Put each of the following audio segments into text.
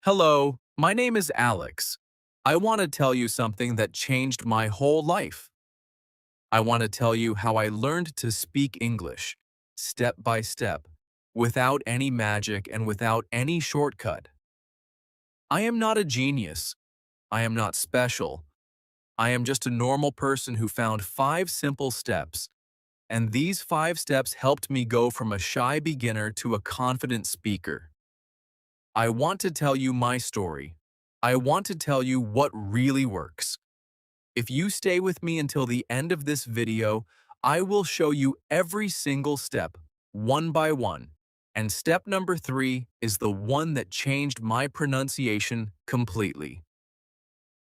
Hello, my name is Alex. I want to tell you something that changed my whole life. I want to tell you how I learned to speak English, step by step, without any magic and without any shortcut. I am not a genius. I am not special. I am just a normal person who found 5 simple steps, and these 5 steps helped me go from a shy beginner to a confident speaker. I want to tell you my story. I want to tell you what really works. If you stay with me until the end of this video, I will show you every single step, one by one. And step number 3 is the one that changed my pronunciation completely.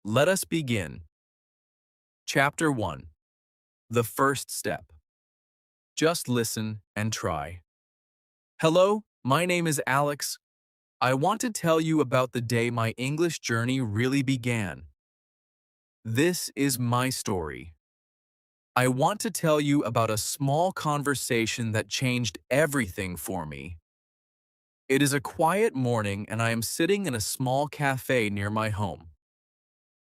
Let us begin. Chapter 1. The first step. Just listen and try. Hello, my name is Alex. I want to tell you about the day my English journey really began. This is my story. I want to tell you about a small conversation that changed everything for me. It is a quiet morning and I am sitting in a small cafe near my home.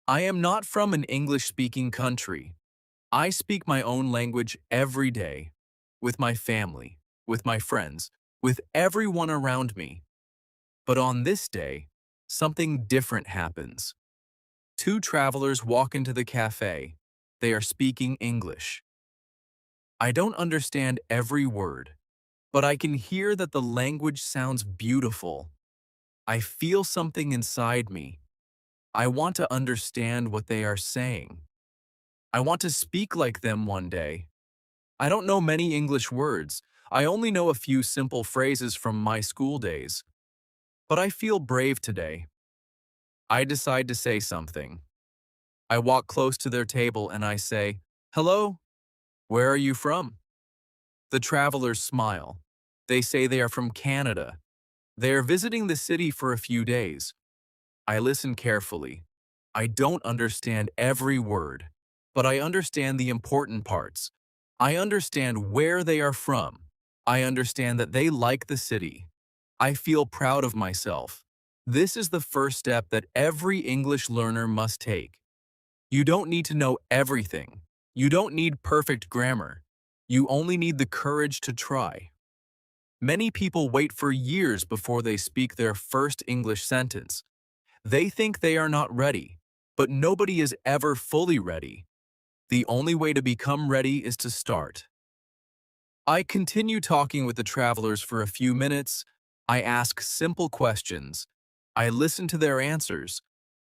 I am not from an English-speaking country. I speak my own language every day, with my family, with my friends, with everyone around me. But on this day, something different happens. 2 travelers walk into the cafe. They are speaking English. I don't understand every word, but I can hear that the language sounds beautiful. I feel something inside me. I want to understand what they are saying. I want to speak like them one day. I don't know many English words. I only know a few simple phrases from my school days. But I feel brave today. I decide to say something. I walk close to their table and I say, "Hello, where are you from?" The travelers smile. They say they are from Canada. They are visiting the city for a few days. I listen carefully. I don't understand every word, but I understand the important parts. I understand where they are from. I understand that they like the city. I feel proud of myself. This is the first step that every English learner must take. You don't need to know everything. You don't need perfect grammar. You only need the courage to try. Many people wait for years before they speak their first English sentence. They think they are not ready, but nobody is ever fully ready. The only way to become ready is to start. I continue talking with the travelers for a few minutes. I ask simple questions. I listen to their answers.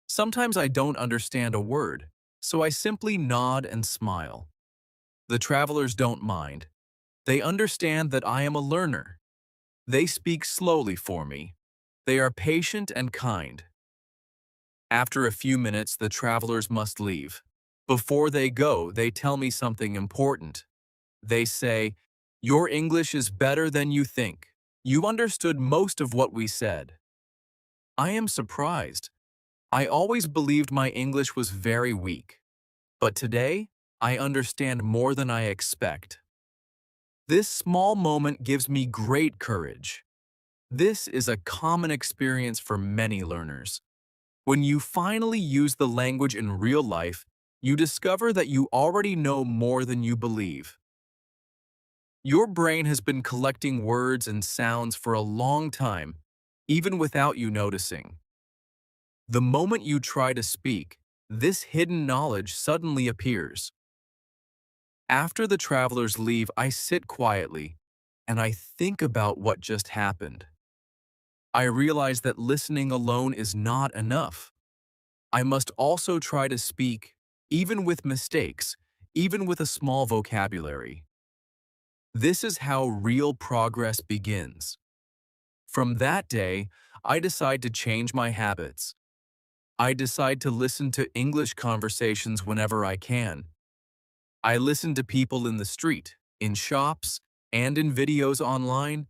Sometimes I don't understand a word, so I simply nod and smile. The travelers don't mind. They understand that I am a learner. They speak slowly for me. They are patient and kind. After a few minutes, the travelers must leave. Before they go, they tell me something important. They say, "Your English is better than you think. You understood most of what we said." I am surprised. I always believed my English was very weak. But today, I understand more than I expect. This small moment gives me great courage. This is a common experience for many learners. When you finally use the language in real life, you discover that you already know more than you believe. Your brain has been collecting words and sounds for a long time, even without you noticing. The moment you try to speak, this hidden knowledge suddenly appears. After the travelers leave, I sit quietly, and I think about what just happened. I realize that listening alone is not enough. I must also try to speak, even with mistakes, even with a small vocabulary. This is how real progress begins. From that day, I decide to change my habits. I decide to listen to English conversations whenever I can. I listen to people in the street, in shops, and in videos online.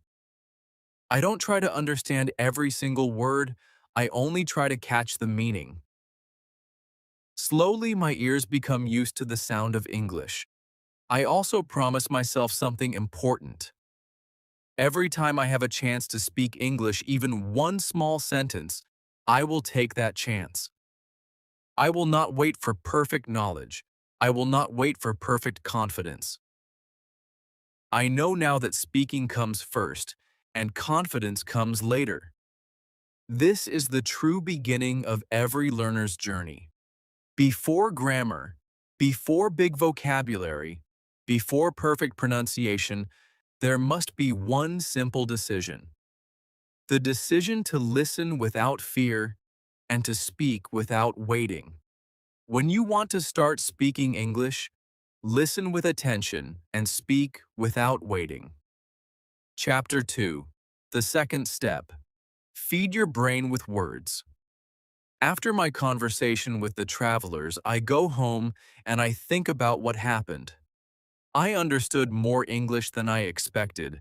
I don't try to understand every single word, I only try to catch the meaning. Slowly, my ears become used to the sound of English. I also promise myself something important. Every time I have a chance to speak English, even one small sentence, I will take that chance. I will not wait for perfect knowledge. I will not wait for perfect confidence. I know now that speaking comes first, and confidence comes later. This is the true beginning of every learner's journey. Before grammar, before big vocabulary, before perfect pronunciation, there must be one simple decision. The decision to listen without fear and to speak without waiting. When you want to start speaking English, listen with attention and speak without waiting. Chapter 2. The second step. Feed your brain with words. After my conversation with the travelers, I go home and I think about what happened. I understood more English than I expected,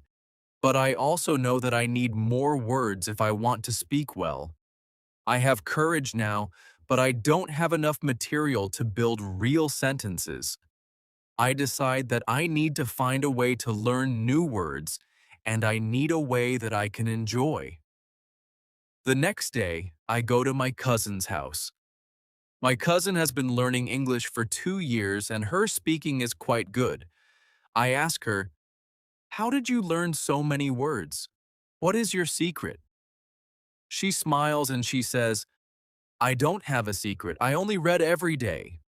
but I also know that I need more words if I want to speak well. I have courage now, but I don't have enough material to build real sentences. I decide that I need to find a way to learn new words, and I need a way that I can enjoy. The next day, I go to my cousin's house. My cousin has been learning English for 2 years and her speaking is quite good. I ask her, "How did you learn so many words? What is your secret?" She smiles and she says, "I don't have a secret. I only read every day."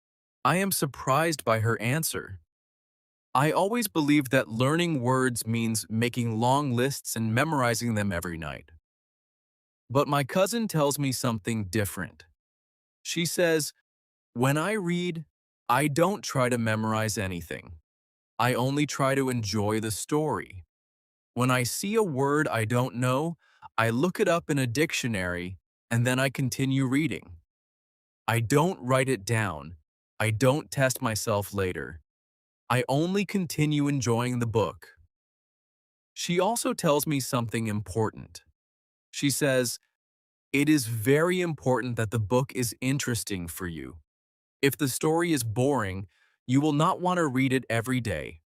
I am surprised by her answer. I always believed that learning words means making long lists and memorizing them every night. But my cousin tells me something different. She says, "When I read, I don't try to memorize anything. I only try to enjoy the story. When I see a word I don't know, I look it up in a dictionary and then I continue reading. I don't write it down. I don't test myself later. I only continue enjoying the book." She also tells me something important. She says, "It is very important that the book is interesting for you. If the story is boring, you will not want to read it every day.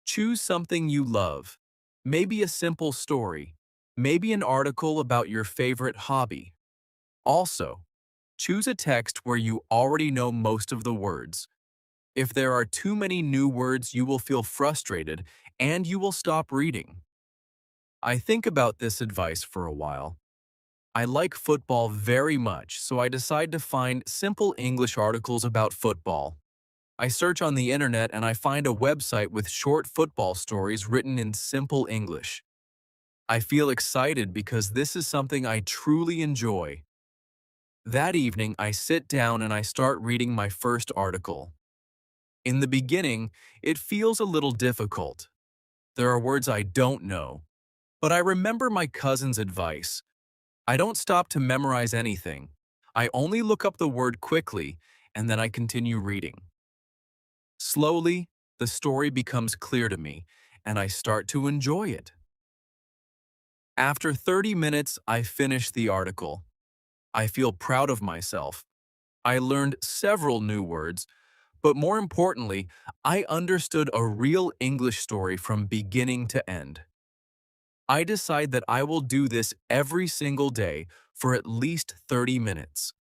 Choose something you love. Maybe a simple story. Maybe an article about your favorite hobby. Also, choose a text where you already know most of the words. If there are too many new words, you will feel frustrated and you will stop reading." I think about this advice for a while. I like football very much, so I decide to find simple English articles about football. I search on the internet and I find a website with short football stories written in simple English. I feel excited because this is something I truly enjoy. That evening, I sit down and I start reading my first article. In the beginning, it feels a little difficult. There are words I don't know, but I remember my cousin's advice. I don't stop to memorize anything. I only look up the word quickly and then I continue reading. Slowly, the story becomes clear to me and I start to enjoy it. After 30 minutes, I finish the article. I feel proud of myself. I learned several new words, but more importantly, I understood a real English story from beginning to end. I decide that I will do this every single day for at least 30 minutes.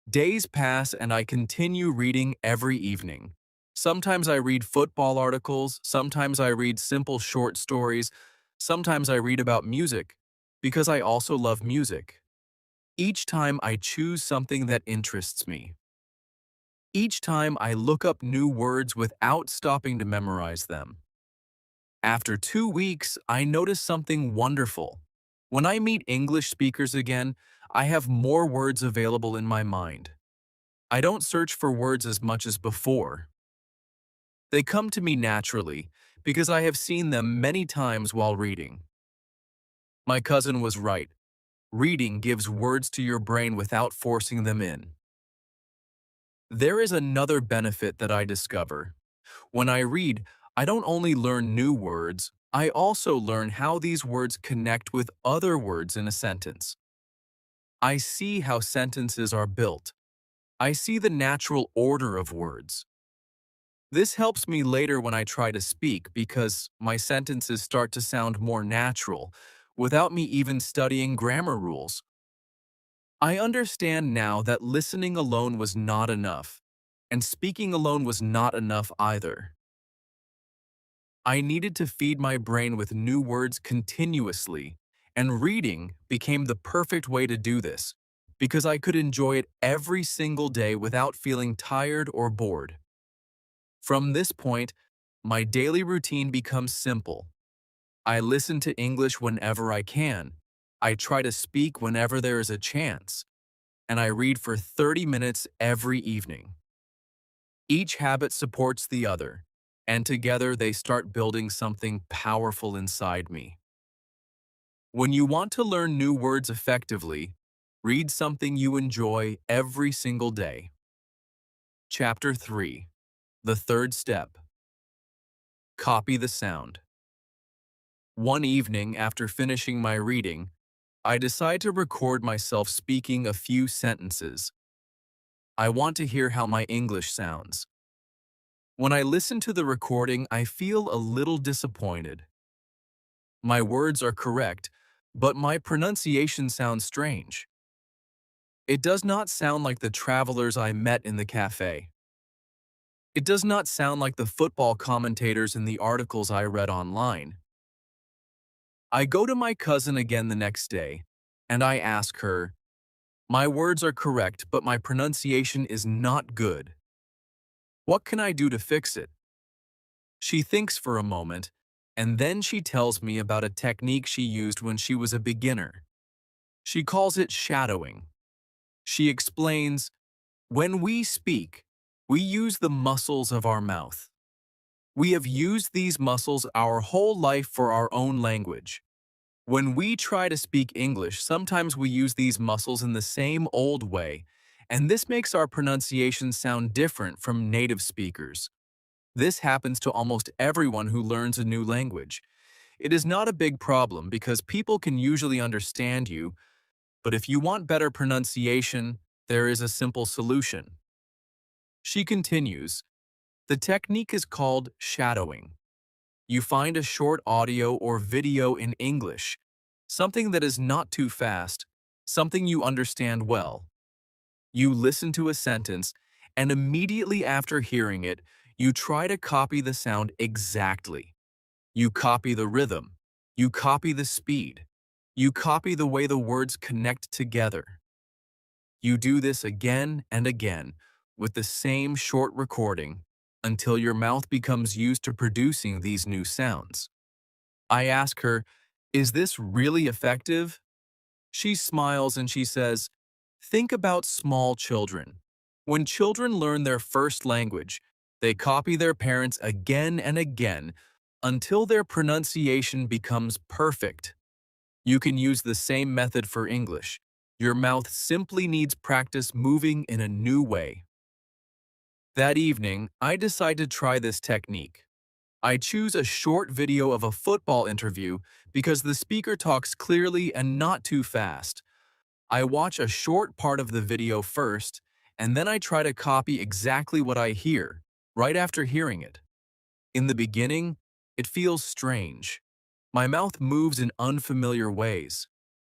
Days pass and I continue reading every evening. Sometimes I read football articles, sometimes I read simple short stories, sometimes I read about music, because I also love music. Each time I choose something that interests me. Each time I look up new words without stopping to memorize them. After 2 weeks, I notice something wonderful. When I meet English speakers again, I have more words available in my mind. I don't search for words as much as before. They come to me naturally because I have seen them many times while reading. My cousin was right. Reading gives words to your brain without forcing them in. There is another benefit that I discover. When I read, I don't only learn new words, I also learn how these words connect with other words in a sentence. I see how sentences are built. I see the natural order of words. This helps me later when I try to speak because my sentences start to sound more natural without me even studying grammar rules. I understand now that listening alone was not enough, and speaking alone was not enough either. I needed to feed my brain with new words continuously, and reading became the perfect way to do this, because I could enjoy it every single day without feeling tired or bored. From this point, my daily routine becomes simple. I listen to English whenever I can. I try to speak whenever there is a chance, and I read for 30 minutes every evening. Each habit supports the other, and together they start building something powerful inside me. When you want to learn new words effectively, read something you enjoy every single day. Chapter 3. The third step. Copy the sound. One evening after finishing my reading, I decide to record myself speaking a few sentences. I want to hear how my English sounds. When I listen to the recording, I feel a little disappointed. My words are correct, but my pronunciation sounds strange. It does not sound like the travelers I met in the cafe. It does not sound like the football commentators in the articles I read online. I go to my cousin again the next day, and I ask her, "My words are correct, but my pronunciation is not good. What can I do to fix it?" She thinks for a moment, and then she tells me about a technique she used when she was a beginner. She calls it shadowing. She explains, "When we speak, we use the muscles of our mouth. We have used these muscles our whole life for our own language. When we try to speak English, sometimes we use these muscles in the same old way, and this makes our pronunciation sound different from native speakers. This happens to almost everyone who learns a new language. It is not a big problem because people can usually understand you, but if you want better pronunciation, there is a simple solution." She continues, "The technique is called shadowing. You find a short audio or video in English, something that is not too fast, something you understand well. You listen to a sentence, and immediately after hearing it, you try to copy the sound exactly. You copy the rhythm. You copy the speed. You copy the way the words connect together. You do this again and again with the same short recording until your mouth becomes used to producing these new sounds." I ask her, "Is this really effective?" She smiles and she says, "Think about small children. When children learn their first language, they copy their parents again and again until their pronunciation becomes perfect. You can use the same method for English. Your mouth simply needs practice moving in a new way." That evening, I decide to try this technique. I choose a short video of a football interview because the speaker talks clearly and not too fast. I watch a short part of the video first, and then I try to copy exactly what I hear, right after hearing it. In the beginning, it feels strange. My mouth moves in unfamiliar ways.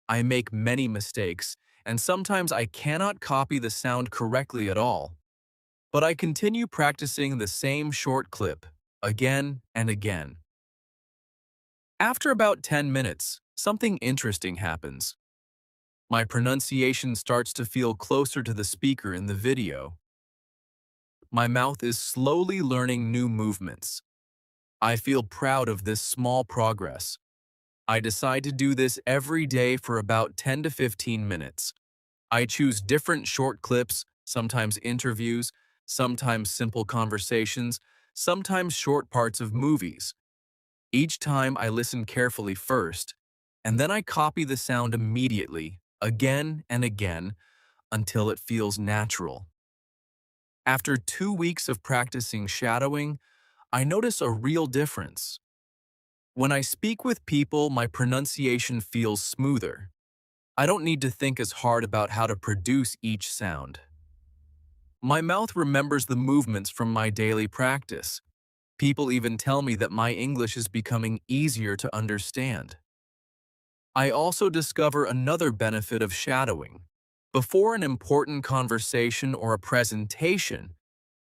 I make many mistakes, and sometimes I cannot copy the sound correctly at all. But I continue practicing the same short clip, again and again. After about 10 minutes, something interesting happens. My pronunciation starts to feel closer to the speaker in the video. My mouth is slowly learning new movements. I feel proud of this small progress. I decide to do this every day for about 10 to 15 minutes. I choose different short clips, sometimes interviews, sometimes simple conversations, sometimes short parts of movies. Each time I listen carefully first, and then I copy the sound immediately, again and again, until it feels natural. After 2 weeks of practicing shadowing, I notice a real difference. When I speak with people, my pronunciation feels smoother. I don't need to think as hard about how to produce each sound. My mouth remembers the movements from my daily practice. People even tell me that my English is becoming easier to understand. I also discover another benefit of shadowing. Before an important conversation or a presentation,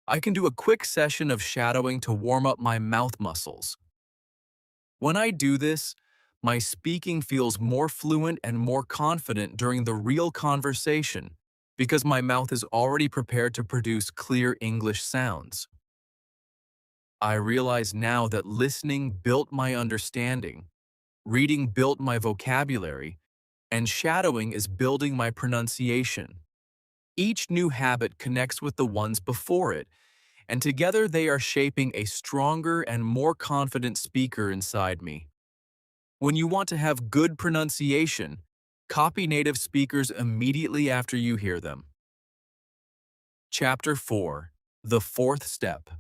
I can do a quick session of shadowing to warm up my mouth muscles. When I do this, my speaking feels more fluent and more confident during the real conversation because my mouth is already prepared to produce clear English sounds. I realize now that listening built my understanding, reading built my vocabulary, and shadowing is building my pronunciation. Each new habit connects with the ones before it, and together they are shaping a stronger and more confident speaker inside me. When you want to have good pronunciation, copy native speakers immediately after you hear them. Chapter 4. The fourth step.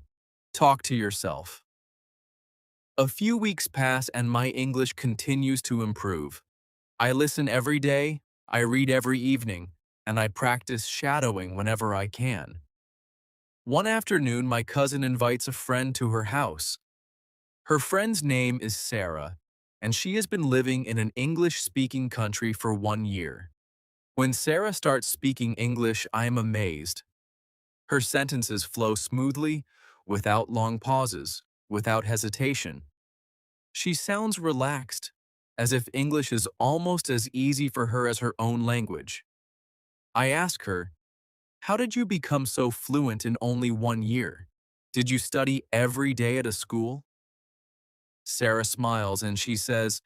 Talk to yourself. A few weeks pass and my English continues to improve. I listen every day, I read every evening, and I practice shadowing whenever I can. One afternoon, my cousin invites a friend to her house. Her friend's name is Sarah, and she has been living in an English-speaking country for 1 year. When Sarah starts speaking English, I am amazed. Her sentences flow smoothly, without long pauses, without hesitation. She sounds relaxed, as if English is almost as easy for her as her own language. I ask her, "How did you become so fluent in only 1 year? Did you study every day at a school?" Sarah smiles and she says,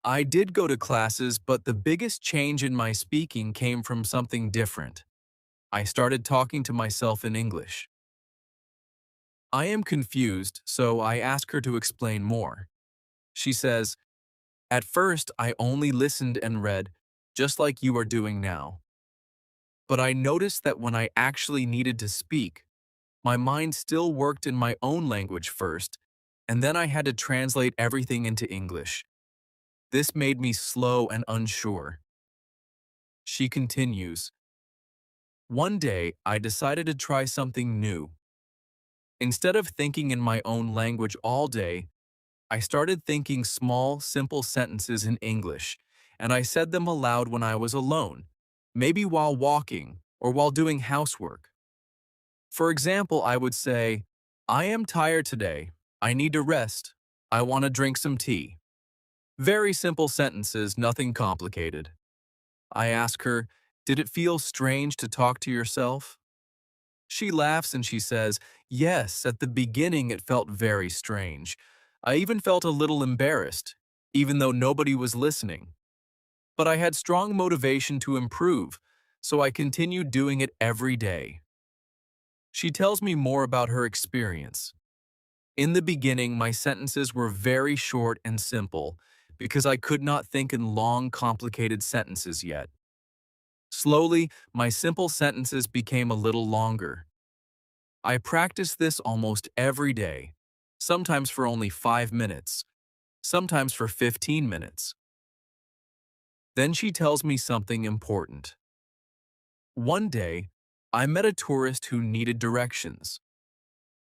"I did go to classes, but the biggest change in my speaking came from something different. I started talking to myself in English." I am confused, so I ask her to explain more. She says, "At first, I only listened and read, just like you are doing now. But I noticed that when I actually needed to speak, my mind still worked in my own language first, and then I had to translate everything into English. This made me slow and unsure." She continues, "One day, I decided to try something new. Instead of thinking in my own language all day, I started thinking small, simple sentences in English, and I said them aloud when I was alone, maybe while walking or while doing housework. For example, I would say, 'I am tired today. I need to rest. I want to drink some tea.' Very simple sentences, nothing complicated." I ask her, "Did it feel strange to talk to yourself?" She laughs and she says, "Yes, at the beginning it felt very strange. I even felt a little embarrassed, even though nobody was listening. But I had strong motivation to improve, so I continued doing it every day." She tells me more about her experience. "In the beginning, my sentences were very short and simple because I could not think in long, complicated sentences yet. Slowly, my simple sentences became a little longer. I practice this almost every day, sometimes for only 5 minutes, sometimes for 15 minutes. Then she tells me something important. One day, I met a tourist who needed directions.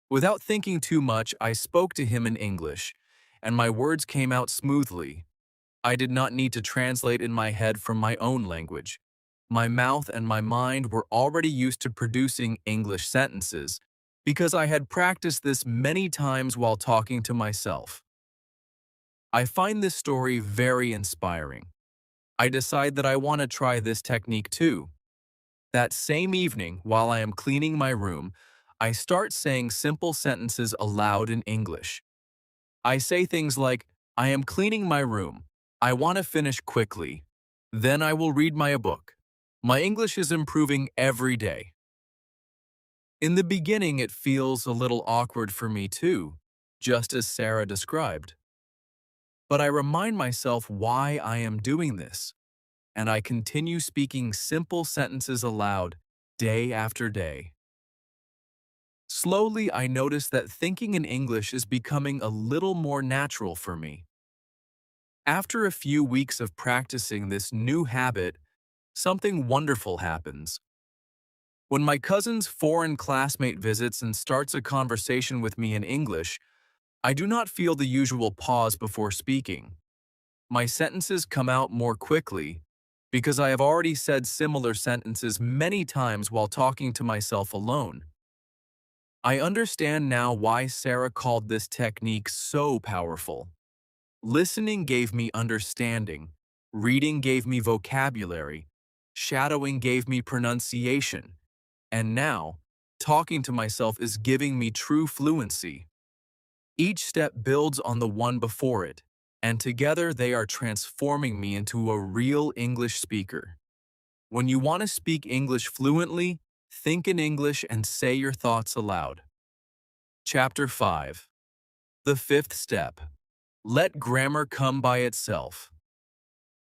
Without thinking too much, I spoke to him in English, and my words came out smoothly. I did not need to translate in my head from my own language. My mouth and my mind were already used to producing English sentences because I had practiced this many times while talking to myself." I find this story very inspiring. I decide that I want to try this technique too. That same evening, while I am cleaning my room, I start saying simple sentences aloud in English. I say things like, "I am cleaning my room. I want to finish quickly. Then I will read my book." My English is improving every day. In the beginning, it feels a little awkward for me too, just as Sarah described. But I remind myself why I am doing this, and I continue speaking simple sentences aloud, day after day. Slowly, I notice that thinking in English is becoming a little more natural for me. After a few weeks of practicing this new habit, something wonderful happens. When my cousin's foreign classmate visits and starts a conversation with me in English, I do not feel the usual pause before speaking. My sentences come out more quickly, because I have already said similar sentences many times while talking to myself alone. I understand now why Sarah called this technique so powerful. Listening gave me understanding, reading gave me vocabulary, shadowing gave me pronunciation, and now, talking to myself is giving me true fluency. Each step builds on the one before it, and together they are transforming me into a real English speaker. When you want to speak English fluently, think in English and say your thoughts aloud. Chapter 5. The fifth step. Let grammar come by itself.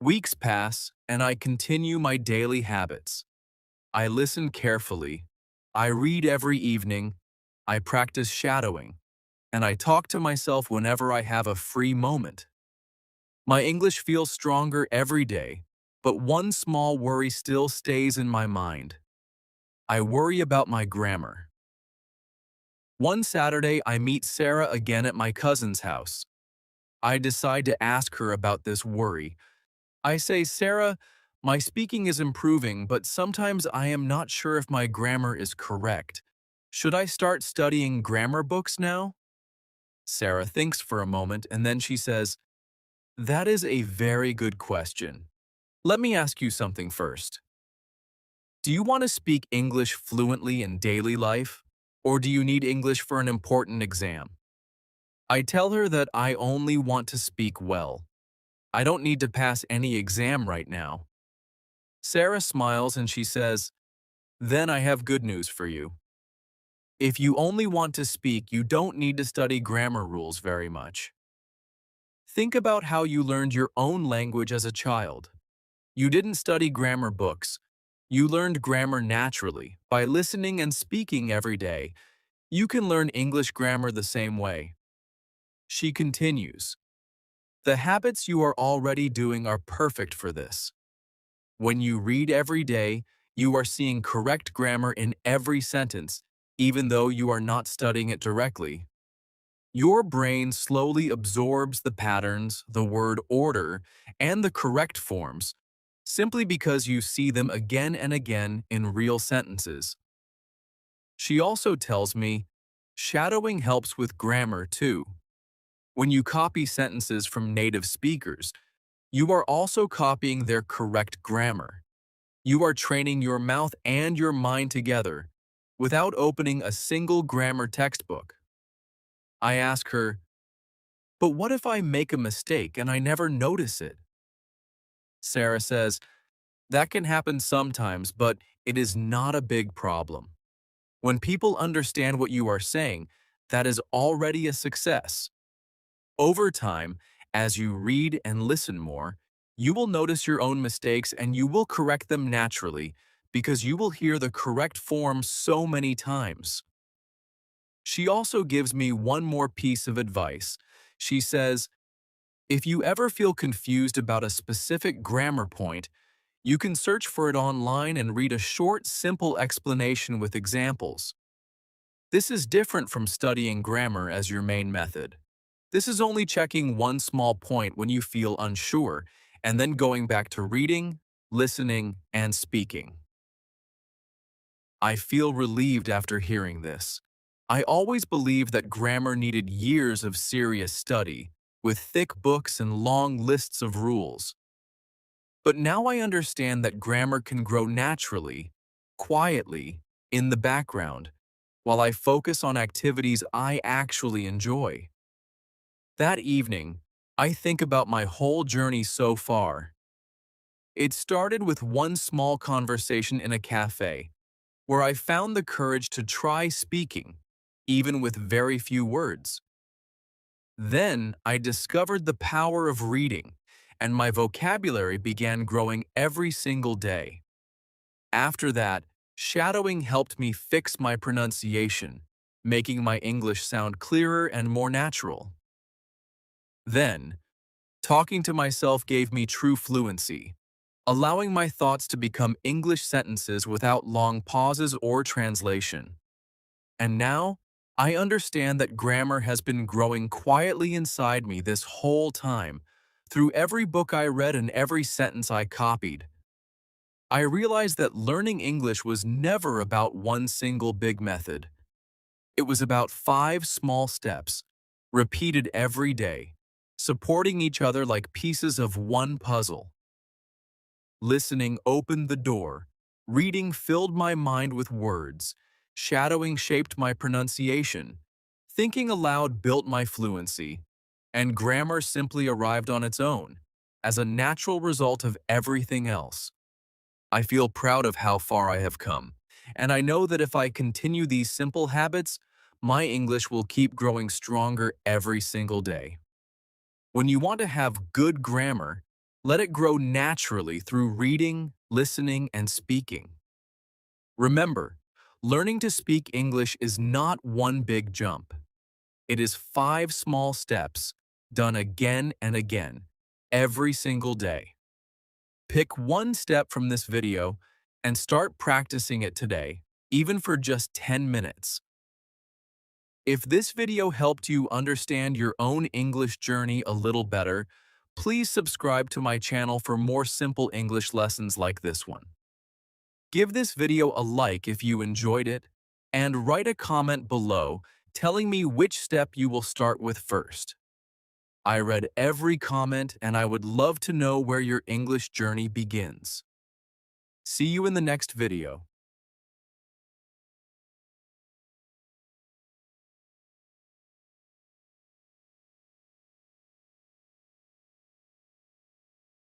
Weeks pass, and I continue my daily habits. I listen carefully. I read every evening. I practice shadowing. And I talk to myself whenever I have a free moment. My English feels stronger every day, but one small worry still stays in my mind. I worry about my grammar. One Saturday, I meet Sarah again at my cousin's house. I decide to ask her about this worry. I say, Sarah, my speaking is improving, but sometimes I am not sure if my grammar is correct. Should I start studying grammar books now? Sarah thinks for a moment and then she says, that is a very good question. Let me ask you something first. Do you want to speak English fluently in daily life, or do you need English for an important exam? I tell her that I only want to speak well. I don't need to pass any exam right now. Sarah smiles and she says, then I have good news for you. If you only want to speak, you don't need to study grammar rules very much. Think about how you learned your own language as a child. You didn't study grammar books. You learned grammar naturally, by listening and speaking every day. You can learn English grammar the same way. She continues, the habits you are already doing are perfect for this. When you read every day, you are seeing correct grammar in every sentence, even though you are not studying it directly. Your brain slowly absorbs the patterns, the word order, and the correct forms, simply because you see them again and again in real sentences. She also tells me, shadowing helps with grammar too. When you copy sentences from native speakers, you are also copying their correct grammar. You are training your mouth and your mind together without opening a single grammar textbook. I ask her, but what if I make a mistake and I never notice it? Sarah says, that can happen sometimes, but it is not a big problem. When people understand what you are saying, that is already a success. Over time, as you read and listen more, you will notice your own mistakes and you will correct them naturally because you will hear the correct form so many times. She also gives me one more piece of advice. She says, if you ever feel confused about a specific grammar point, you can search for it online and read a short, simple explanation with examples. This is different from studying grammar as your main method. This is only checking one small point when you feel unsure, and then going back to reading, listening, and speaking. I feel relieved after hearing this. I always believed that grammar needed years of serious study, with thick books and long lists of rules. But now I understand that grammar can grow naturally, quietly, in the background, while I focus on activities I actually enjoy. That evening, I think about my whole journey so far. It started with one small conversation in a cafe, where I found the courage to try speaking, even with very few words. Then I discovered the power of reading, and my vocabulary began growing every single day. After that, shadowing helped me fix my pronunciation, making my English sound clearer and more natural. Then, talking to myself gave me true fluency, allowing my thoughts to become English sentences without long pauses or translation. And now, I understand that grammar has been growing quietly inside me this whole time, through every book I read and every sentence I copied. I realized that learning English was never about one single big method. It was about 5 small steps, repeated every day, supporting each other like pieces of one puzzle. Listening opened the door, reading filled my mind with words, shadowing shaped my pronunciation, thinking aloud built my fluency, and grammar simply arrived on its own, as a natural result of everything else. I feel proud of how far I have come, and I know that if I continue these simple habits, my English will keep growing stronger every single day. When you want to have good grammar, let it grow naturally through reading, listening, and speaking. Remember, learning to speak English is not one big jump. It is 5 small steps, done again and again, every single day. Pick one step from this video and start practicing it today, even for just 10 minutes. If this video helped you understand your own English journey a little better, please subscribe to my channel for more simple English lessons like this one. Give this video a like if you enjoyed it, and write a comment below telling me which step you will start with first. I read every comment and I would love to know where your English journey begins. See you in the next video.